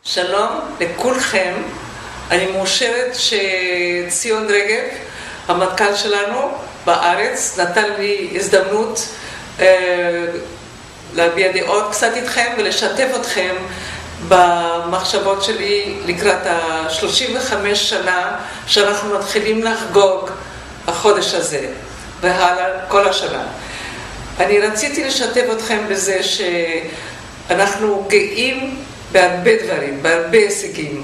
שלום לכולכם, אני מאושרת שציון רגב, המנכ"ל שלנו בארץ, נתן לי הזדמנות להביע דעות קצת איתכם ולשתף אתכם במחשבות שלי לקראת ה-35 שנה שאנחנו מתחילים לחגוג החודש הזה והלאה כל השנה. אני רציתי לשתף אתכם בזה שאנחנו גאים בהרבה דברים, בהרבה הישגים.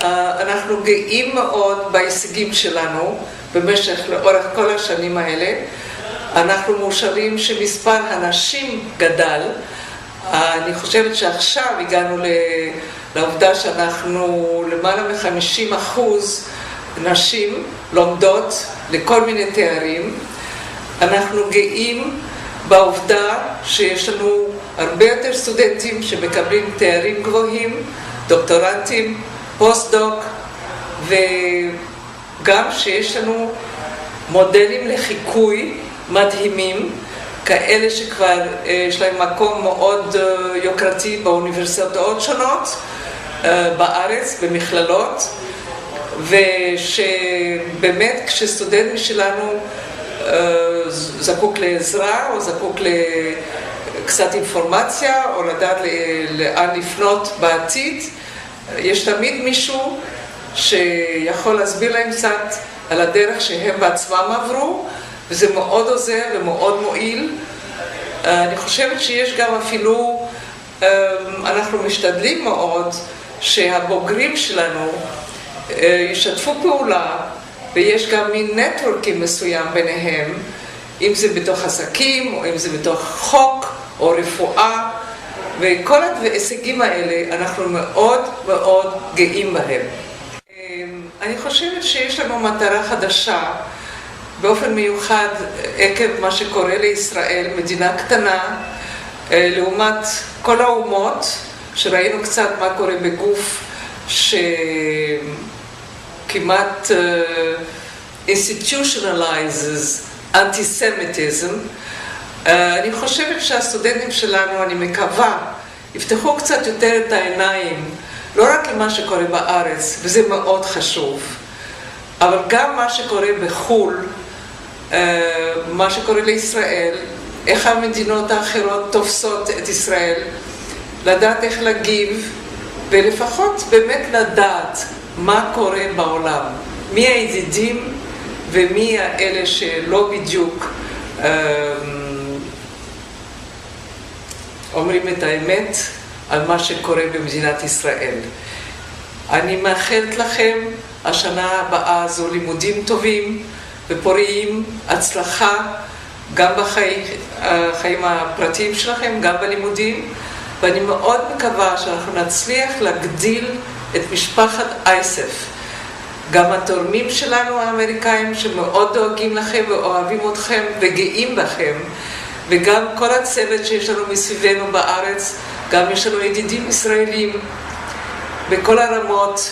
אנחנו גאים מאוד בהישגים שלנו במשך לאורך כל השנים האלה. אנחנו מאושרים שמספר הנשים גדל. אני חושבת שעכשיו הגענו לעובדה שאנחנו למעלה מ-50% נשים לומדות לכל מיני תארים. אנחנו גאים בעובדה שיש לנו הרבה יותר סטודנטים שמקבלים תארים גבוהים, דוקטורנטים, פוסט-דוק, וגם שיש לנו מודלים לחיקוי מדהימים, כאלה שכבר יש להם מקום מאוד יוקרתי באוניברסיטאות שונות, בארץ, במכללות, ושבאמת כשסטודנט שלנו זקוק לעזרה או זקוק לקצת אינפורמציה או לדעת לאן לפנות בעתיד, יש תמיד מישהו שיכול להסביר להם קצת על הדרך שהם בעצמם עברו, וזה מאוד עוזר ומאוד מועיל. אני חושבת שיש גם אפילו, אנחנו משתדלים מאוד שהבוגרים שלנו ישתפו פעולה, ויש גם מין נטוורקים מסוים ביניהם, אם זה בתוך עסקים, או אם זה בתוך חוק, או רפואה, וכל ההישגים האלה אנחנו מאוד מאוד גאים בהם. אני חושבת שיש לנו מטרה חדשה, באופן מיוחד עקב מה שקורה לישראל, מדינה קטנה, לעומת כל האומות, שראינו קצת מה קורה בגוף כמעט institutionalizes anti-Semitism. אני חושבת שהסטודנטים שלנו, אני מקווה, יפתחו קצת יותר את העיניים, לא רק למה שקורה בארץ, וזה מאוד חשוב, אבל גם מה שקורה בחו"ל, מה שקורה לישראל, איך המדינות האחרות תופסות את ישראל, לדעת איך להגיב, ולפחות באמת לדעת מה קורה בעולם, מי הידידים ומי האלה שלא בדיוק אומרים את האמת על מה שקורה במדינת ישראל. אני מאחלת לכם השנה הבאה הזו לימודים טובים ופוריים, הצלחה גם בחיים הפרטיים שלכם, גם בלימודים, ואני מאוד מקווה שאנחנו נצליח להגדיל את משפחת אייסף. גם התורמים שלנו האמריקאים שמאוד דואגים לכם ואוהבים אתכם וגאים בכם, וגם כל הצוות שיש לנו מסביבנו בארץ, גם יש לנו ידידים ישראלים בכל הרמות.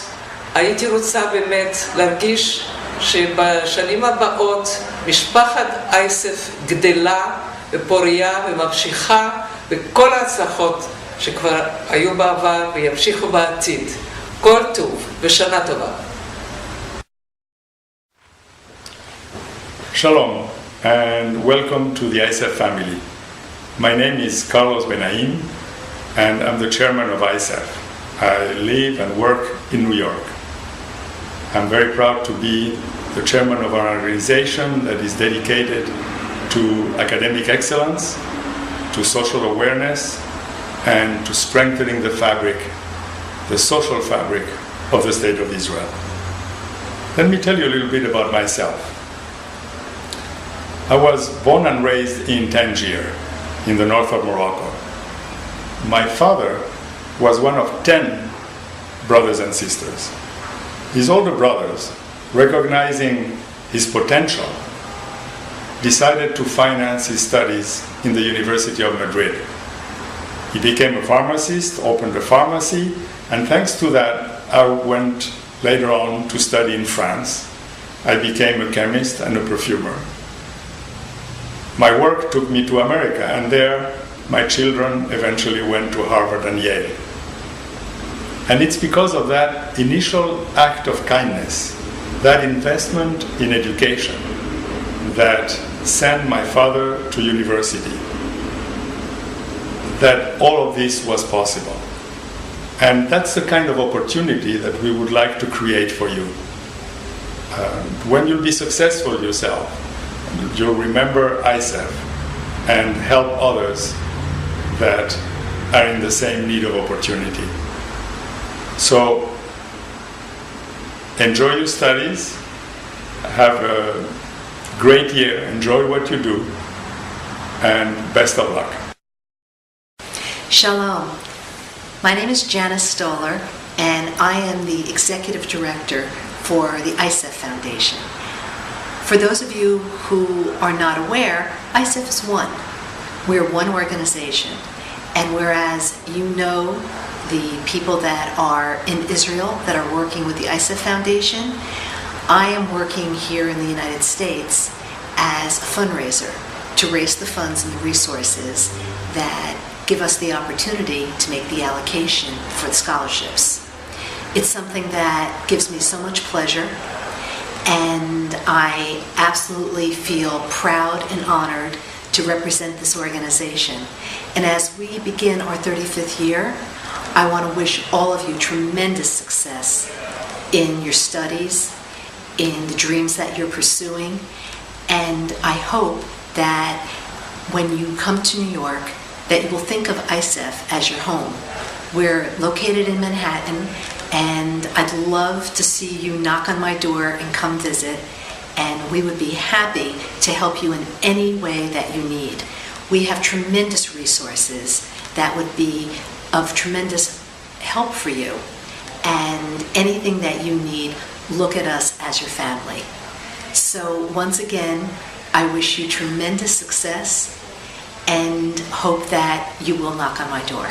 הייתי רוצה באמת להרגיש שבשנים הבאות משפחת אייסף גדלה ופוריה וממשיכה בכל ההצלחות שכבר היו בעבר וימשיכו בעתיד. כל טוב ושנה טובה. Shalom and welcome to the ISAF family. My name is Carlos Benaim and I'm the chairman of ISAF. I live and work in New York. I'm very proud to be the chairman of our organization that is dedicated to academic excellence, to social awareness, and to strengthening the fabric, the social fabric of the State of Israel. Let me tell you a little bit about myself. I was born and raised in Tangier, in the north of Morocco. My father was one of 10 brothers and sisters. His older brothers, recognizing his potential, decided to finance his studies in the University of Madrid. He became a pharmacist, opened a pharmacy, and thanks to that, I went later on to study in France. I became a chemist and a perfumer. My work took me to America, and there my children eventually went to Harvard and Yale. And it's because of that initial act of kindness, that investment in education, that sent my father to university, that all of this was possible. And that's the kind of opportunity that we would like to create for you. When you'll be successful yourself, you'll remember ISEF and help others that are in the same need of opportunity. So, enjoy your studies, have a great year, enjoy what you do, and best of luck. Shalom. My name is Janice Stoller, and I am the Executive Director for the ISEF Foundation. For those of you who are not aware, ISEF is one. We're one organization. And whereas you know the people that are in Israel that are working with the ISEF Foundation, I am working here in the United States as a fundraiser to raise the funds and the resources that give us the opportunity to make the allocation for the scholarships. It's something that gives me so much pleasure, and I absolutely feel proud and honored to represent this organization. And as we begin our 35th year, I want to wish all of you tremendous success in your studies, in the dreams that you're pursuing, and I hope that when you come to New York, that you will think of ISEF as your home. We're located in Manhattan, and I'd love to see you knock on my door and come visit, and we would be happy to help you in any way that you need. We have tremendous resources that would be of tremendous help for you, and anything that you need, look at us as your family. So once again, I wish you tremendous success and hope that you will knock on my door.